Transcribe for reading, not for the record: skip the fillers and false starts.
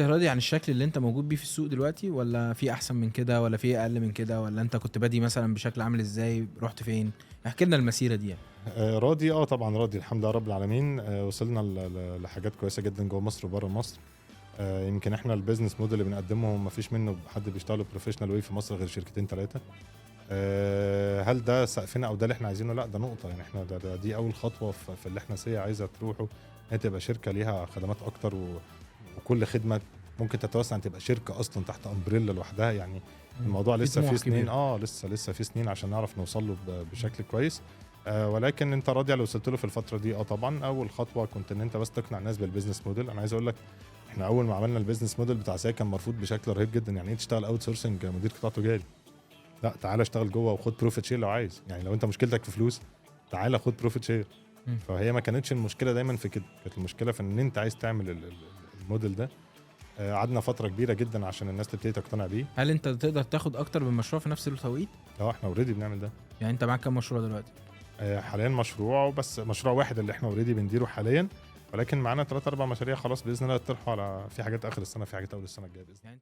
انت راضي عن الشكل اللي انت موجود بيه في السوق دلوقتي، ولا في احسن من كده، ولا في اقل من كده، ولا انت كنت بادي مثلا بشكل عامل ازاي، رحت فين؟ احكي لنا المسيرة دي يعني. راضي، طبعًا راضي الحمد لله رب العالمين. وصلنا لحاجات كويسة جدًا جوّه مصر وبرّه مصر. يمكن إحنا الbusiness model اللي بنقدّمه ما فيش منّه حد بيشتغله professional way في مصر غير شركتين 3. هل ده سقفنا أو ده اللي إحنا عايزينه؟ لأ، ده نقطة. يعني إحنا دي أول خطوة في اللي إحنا عايزة تروحه، إن هي تبقى شركة ليها خدمات أكتر، وكل خدمة ممكن تتوسع إن تبقى شركة أصلًا تحت umbrella لوحدها. يعني الموضوع في لسه فيه طموح سنين، كبير. لسه فيه سنين عشان نعرف نوصل له بشكل كويس. ولكن أنت راضي على اللي وصلت له في الفترة دي؟ طبعًا. أول خطوة كنت إن أنت بس تقنع الناس بالbusiness model. أنا عايز أقول لك إحنا أول ما عملنا الbusiness model بتاع ساعتها كان مرفوض بشكل رهيب جدًا. يعني إيه تشتغل outsourcing مدير قطاع تجاري؟ لأ، تعالَ اشتغل جوّه وخُد profit share لو عايز. يعني لو أنت مشكلتك في فلوس، تعالَ خُد profit share. مم. فهي ما كانتش المشكلة دايمًا في كده، كانت المشكلة في إن أنت عايز تعمل الموديل ده. قعدنا فترة كبيرة جدًا عشان الناس تبتدي تقتنع بيه. هل انت تقدر تاخد اكتر من مشروع في نفس التوقيت؟ إحنا already بنعمل ده. يعني انت معاك كام مشروع دلوقتي؟ حاليًا مشروع، وبس مشروع واحد اللي إحنا already بنديره حاليًا، ولكن معانا 3، 4 مشاريع خلاص بإذن الله يطرحوا في حاجات آخر السنة، في حاجات أول السنة الجاية بإذن الله. يعني